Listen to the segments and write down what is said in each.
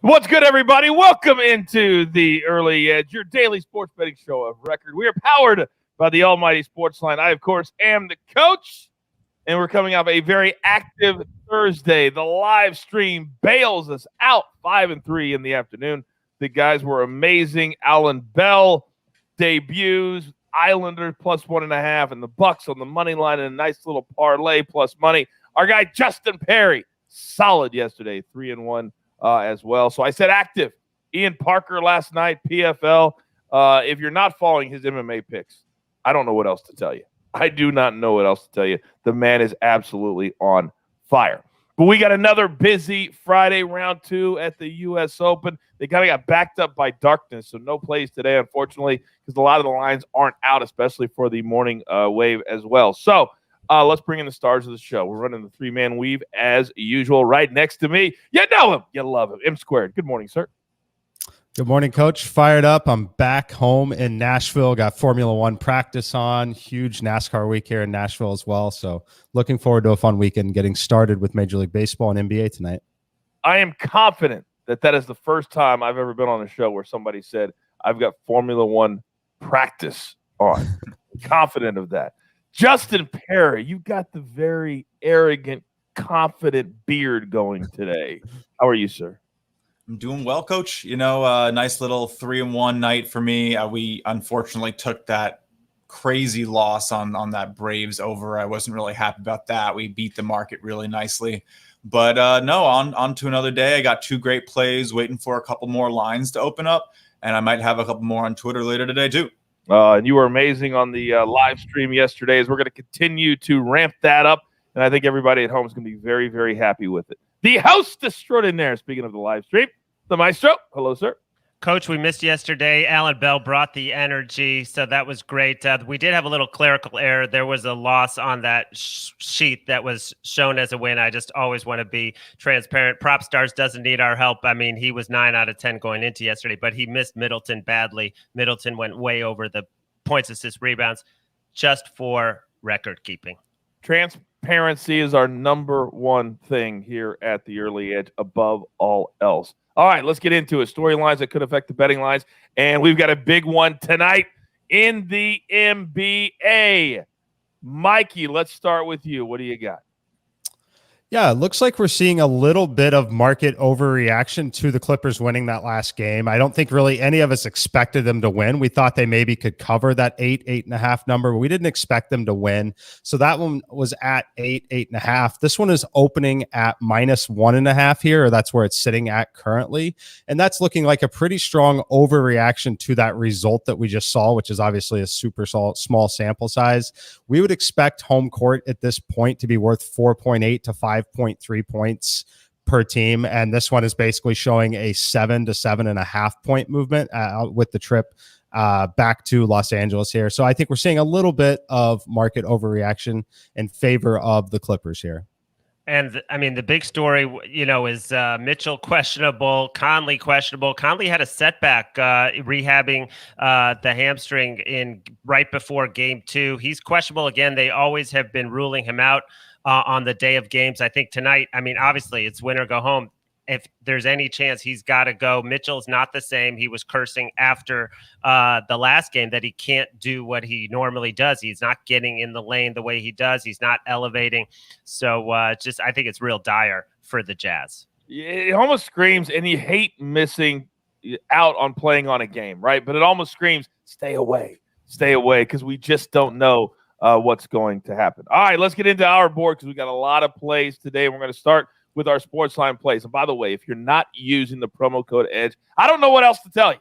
What's good, everybody? Welcome into the Early Edge, your daily sports betting show of record. We are powered by the almighty SportsLine. I, of course, am the coach, and we're coming off a very active Thursday. The live stream bails us out 5-3 in the afternoon. The guys were amazing. Alan Bell debuts, Islanders plus 1.5, and the Bucks on the money line and a nice little parlay plus money. Our guy Justin Perri, solid yesterday, 3-1. As well. So I said active. Ian Parker last night, PFL. If you're not following his MMA picks, I don't know what else to tell you. I do not know what else to tell you. The man is absolutely on fire. But we got another busy Friday, round 2 at the U.S. Open. They kind of got backed up by darkness, so no plays today, unfortunately, because a lot of the lines aren't out, especially for the morning wave as well. So let's bring in the stars of the show. We're running the three-man weave as usual. Right next to me, you know him, you love him, M Squared. Good morning, sir. Good morning, Coach. Fired up. I'm back home in Nashville. Got Formula One practice on. Huge NASCAR week here in Nashville as well. So looking forward to a fun weekend getting started with Major League Baseball and NBA tonight. I am confident that is the first time I've ever been on a show where somebody said, I've got Formula One practice on. Confident of that. Justin Perri, you got the very arrogant, confident beard going today. How are you, sir? I'm doing well, Coach. You know, nice little 3-1 night for me. We unfortunately took that crazy loss on that Braves over. I wasn't really happy about that. We beat the market really nicely. But no, on to another day. I got 2 great plays, waiting for a couple more lines to open up, and I might have a couple more on Twitter later today too. And you were amazing on the live stream yesterday. As we're going to continue to ramp that up, and I think everybody at home is going to be very, very happy with it. The host extraordinaire, speaking of the live stream, the maestro. Hello, sir. Coach, we missed yesterday. Alan Bell brought the energy, so that was great. We did have a little clerical error. There was a loss on that sheet that was shown as a win. I just always want to be transparent. Prop Stars doesn't need our help. I mean, he was 9 out of 10 going into yesterday, but he missed Middleton badly. Middleton went way over the points, assists, rebounds, just for record keeping. Transparency is our number one thing here at the Early Edge above all else. All right, let's get into it. Storylines that could affect the betting lines. And we've got a big one tonight in the NBA. Mikey, let's start with you. What do you got? Yeah, it looks like we're seeing a little bit of market overreaction to the Clippers winning that last game. I don't think really any of us expected them to win. We thought they maybe could cover that 8.5 number, but we didn't expect them to win. So that one was at 8.5. This one is opening at -1.5 here, or that's where it's sitting at currently. And that's looking like a pretty strong overreaction to that result that we just saw, which is obviously a super small sample size. We would expect home court at this point to be worth 4.8 to 5.3 points per team, and this one is basically showing a 7 to 7.5 point movement with the trip back to Los Angeles here. So I think we're seeing a little bit of market overreaction in favor of the Clippers here. And I mean, the big story, is Mitchell questionable, Conley questionable. Conley had a setback rehabbing the hamstring right before game 2. He's questionable again. They always have been ruling him out on the day of games. I think tonight, I mean, obviously it's win or go home. If there's any chance, he's got to go. Mitchell's not the same. He was cursing after the last game that he can't do what he normally does. He's not getting in the lane the way he does. He's not elevating. So I think it's real dire for the Jazz. It almost screams, and you hate missing out on playing on a game, right? But it almost screams, stay away, because we just don't know what's going to happen. All right, let's get into our board because we got a lot of plays today. We're going to start with our SportsLine plays. And by the way, if you're not using the promo code EDGE, I don't know what else to tell you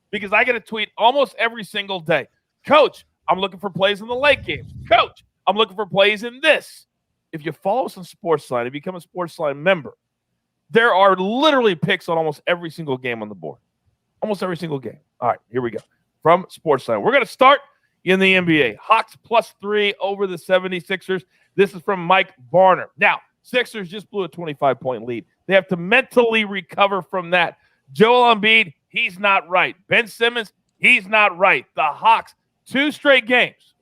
because I get a tweet almost every single day. Coach, I'm looking for plays in the late games. Coach, I'm looking for plays in this. If you follow us on SportsLine and become a SportsLine member, there are literally picks on almost every single game on the board. Almost every single game. All right, here we go. From SportsLine. We're going to start in the NBA. Hawks +3 over the 76ers. This is from Mike Varner. Now, Sixers just blew a 25-point lead. They have to mentally recover from that. Joel Embiid, he's not right. Ben Simmons, he's not right. The Hawks, 2 straight games.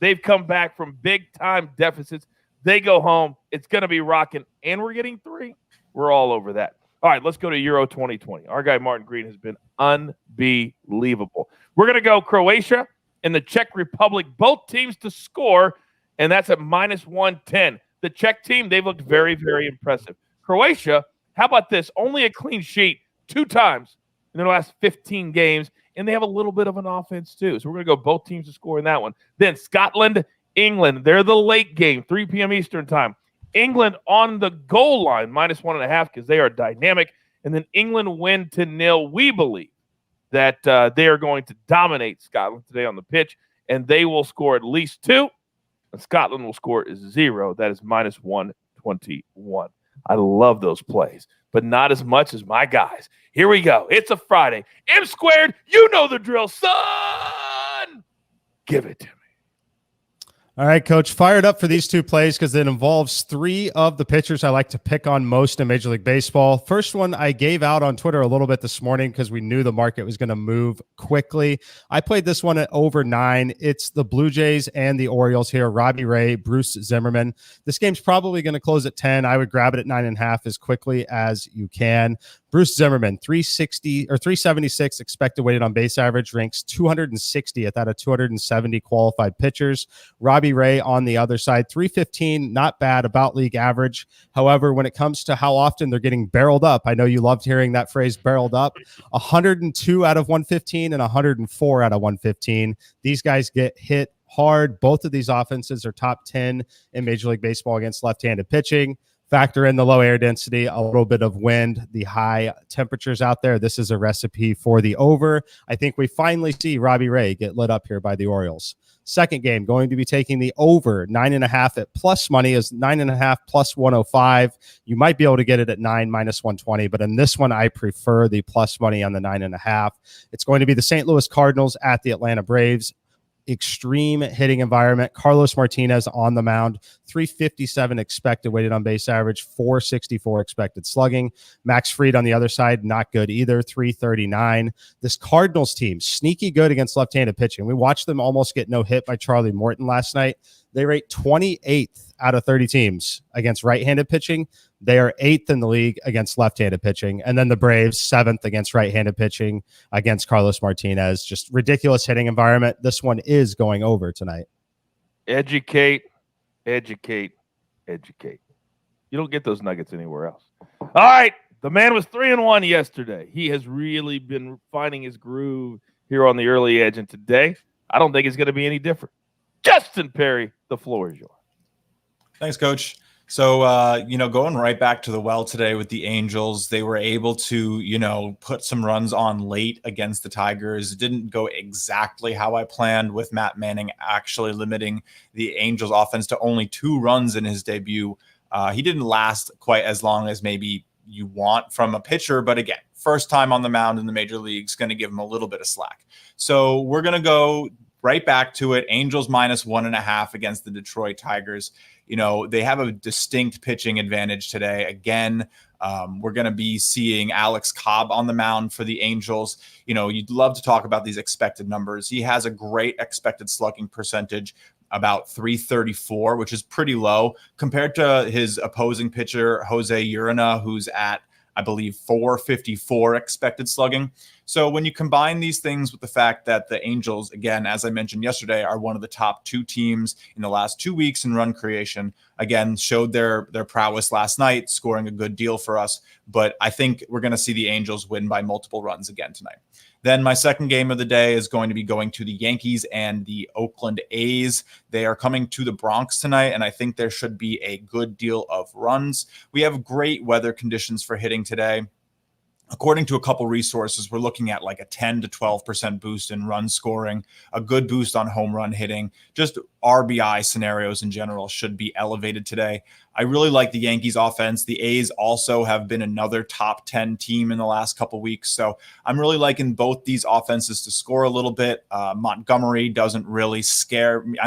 They've come back from big-time deficits. They go home. It's going to be rocking, and we're getting 3. We're all over that. All right, let's go to Euro 2020. Our guy Martin Green has been unbelievable. We're going to go Croatia and the Czech Republic, both teams to score, and that's at -110. The Czech team, they've looked very, very impressive. Croatia, how about this? Only a clean sheet 2 times in their last 15 games, and they have a little bit of an offense too. So we're going to go both teams to score in that one. Then Scotland, England, they're the late game, 3 p.m. Eastern time. England on the goal line, -1.5, because they are dynamic. And then England win to 0. We believe that they are going to dominate Scotland today on the pitch, and they will score at least 2, and Scotland will score 0. That is -121. I love those plays, but not as much as my guys. Here we go. It's a Friday. M squared, you know the drill, son. Give it to me. All right, Coach, fired up for these 2 plays because it involves 3 of the pitchers I like to pick on most in Major League Baseball. First one I gave out on Twitter a little bit this morning because we knew the market was going to move quickly. I played this one at over 9. It's the Blue Jays and the Orioles here. Robbie Ray, Bruce Zimmerman. This game's probably going to close at 10. I would grab it at 9.5 as quickly as you can. Bruce Zimmerman, 360 or 376 expected weighted on base average, ranks 260th out of 270 qualified pitchers. Robbie Ray on the other side, 315, not bad, about league average. However, when it comes to how often they're getting barreled up, I know you loved hearing that phrase, barreled up, 102 out of 115 and 104 out of 115. These guys get hit hard. Both of these offenses are top 10 in Major League Baseball against left-handed pitching. Factor in the low air density, a little bit of wind, the high temperatures out there. This is a recipe for the over. I think we finally see Robbie Ray get lit up here by the Orioles. Second game, going to be taking the over 9.5 at plus money is 9.5 plus 105. You might be able to get it at 9 minus 120, but in this one, I prefer the plus money on the 9.5. It's going to be the St. Louis Cardinals at the Atlanta Braves. Extreme hitting environment. Carlos Martinez on the mound, 357 expected weighted on base average, 464 expected slugging. Max Fried on the other side, not good either, 339. This Cardinals team, sneaky good against left-handed pitching. We watched them almost get no hit by Charlie Morton last night. They rate 28th out of 30 teams against right-handed pitching. They are 8th in the league against left-handed pitching. And then the Braves, 7th against right-handed pitching against Carlos Martinez. Just ridiculous hitting environment. This one is going over tonight. Educate, educate, educate. You don't get those nuggets anywhere else. All right. The man was 3-1 yesterday. He has really been finding his groove here on the early edge. And today, I don't think it's going to be any different. Justin Perri, the floor is yours. Thanks, Coach. So, going right back to the well today with the Angels, they were able to, put some runs on late against the Tigers. It didn't go exactly how I planned, with Matt Manning actually limiting the Angels offense to only 2 runs in his debut. He didn't last quite as long as maybe you want from a pitcher, but again, first time on the mound in the major leagues, going to give him a little bit of slack. So we're going to go right back to it. Angels -1.5 against the Detroit Tigers. They have a distinct pitching advantage today. Again, we're going to be seeing Alex Cobb on the mound for the Angels. You'd love to talk about these expected numbers. He has a great expected slugging percentage, about 334, which is pretty low compared to his opposing pitcher, Jose Urena, who's at, I believe, 454 expected slugging. So when you combine these things with the fact that the Angels, again, as I mentioned yesterday, are one of the top 2 teams in the last 2 weeks in run creation, again, showed their prowess last night, scoring a good deal for us. But I think we're going to see the Angels win by multiple runs again tonight. Then my second game of the day is going to be going to the Yankees and the Oakland A's. They are coming to the Bronx tonight, and I think there should be a good deal of runs. We have great weather conditions for hitting today. According to a couple resources, we're looking at like a 10 to 12% boost in run scoring, a good boost on home run hitting. Just RBI scenarios in general should be elevated today. I really like the Yankees offense. The A's also have been another top 10 team in the last couple weeks. So I'm really liking both these offenses to score a little bit. Montgomery doesn't really scare me.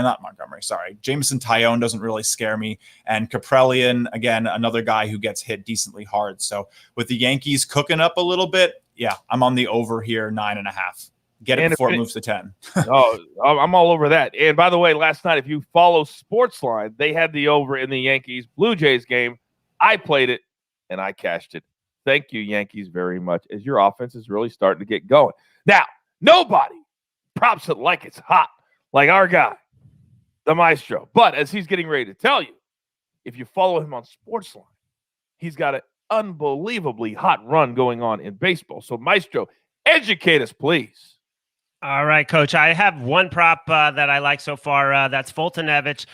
Jameson Taillon doesn't really scare me. And Kaprelian, again, another guy who gets hit decently hard. So with the Yankees cooking up a little bit, yeah, I'm on the over here, 9.5. Get it before it moves to 10. Oh, I'm all over that. And by the way, last night, if you follow SportsLine, they had the over in the Yankees Blue Jays game. I played it and I cashed it. thank you, Yankees, very much, as your offense is really starting to get going. Now, nobody props it like it's hot, like our guy, the Maestro. But as he's getting ready to tell you, if you follow him on SportsLine, he's got an unbelievably hot run going on in baseball. So, Maestro, educate us, please. All right, Coach. I have one prop that I like so far. That's Fultonevich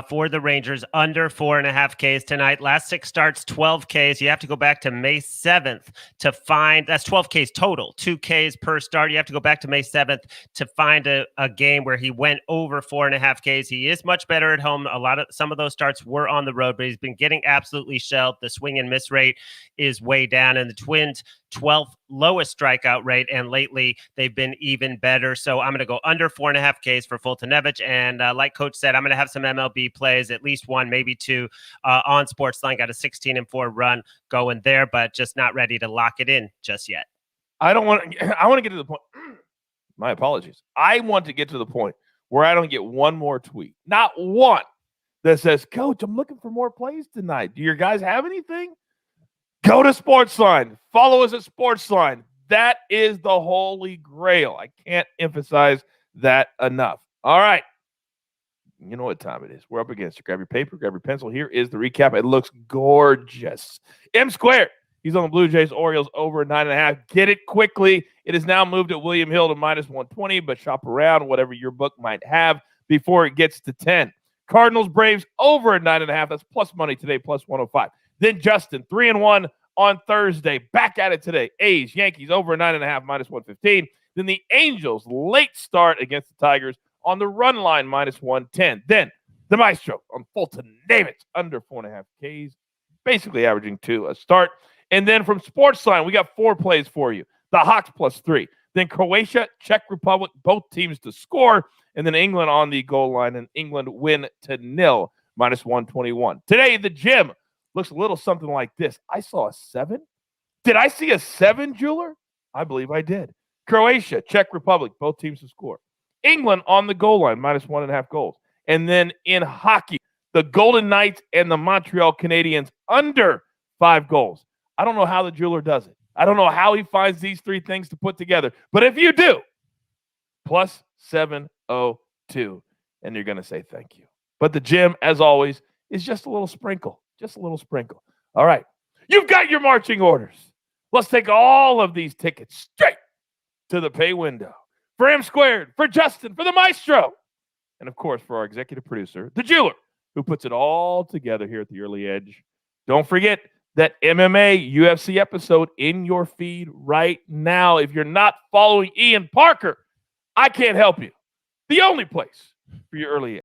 for the Rangers, under 4.5 Ks tonight. Last 6 starts, 12 Ks. You have to go back to May 7th to find, that's 12 Ks total, 2 Ks per start. You have to go back to May 7th to find a game where he went over 4.5 Ks. He is much better at home. Some of those starts were on the road, but he's been getting absolutely shelled. The swing and miss rate is way down, and the Twins' 12th lowest strikeout rate, and lately they've been even better. So I'm going to go under 4.5 Ks for Fultonevich, and like Coach said, I'm going to have some MLB plays, at least 1, maybe 2 on SportsLine. Got a 16-4 run going there, but just not ready to lock it in just yet. I want to get to the point. My apologies. I want to get to the point where I don't get one more tweet, not one, that says, Coach, I'm looking for more plays tonight. Do your guys have anything? Go to SportsLine. Follow us at SportsLine. That is the holy grail. I can't emphasize that enough. All right. You know what time it is. We're up against it. Grab your paper, grab your pencil. Here is the recap. It looks gorgeous. M squared. He's on the Blue Jays Orioles over 9.5. Get it quickly. It is now moved at William Hill to -120, but shop around whatever your book might have before it gets to 10. Cardinals Braves over at 9.5. That's plus money today, plus 105. Then Justin, 3-1 on Thursday. Back at it today. A's, Yankees over 9.5, -115. Then the Angels, late start against the Tigers on the run line, -110. Then the Maestro on Fultonevich, under 4.5 Ks, basically averaging 2 a start. And then from SportsLine, we got 4 plays for you. The Hawks +3. Then Croatia, Czech Republic, both teams to score. And then England on the goal line, and England win to 0, -121. Today, the gym looks a little something like this. I saw a 7. Did I see a 7, Jeweler? I believe I did. Croatia, Czech Republic, both teams to score. England on the goal line, -1.5 goals. And then in hockey, the Golden Knights and the Montreal Canadiens under 5 goals. I don't know how the Jeweler does it. I don't know how he finds these 3 things to put together. But if you do, plus 702. And you're going to say thank you. But the gym, as always, is just a little sprinkle. Just a little sprinkle. All right. You've got your marching orders. Let's take all of these tickets straight to the pay window. For M squared, for Justin, for the Maestro, and of course for our executive producer, the Jeweler, who puts it all together here at the Early Edge. Don't forget that MMA UFC episode in your feed right now. If you're not following Ian Parker, I can't help you. The only place for your Early Edge.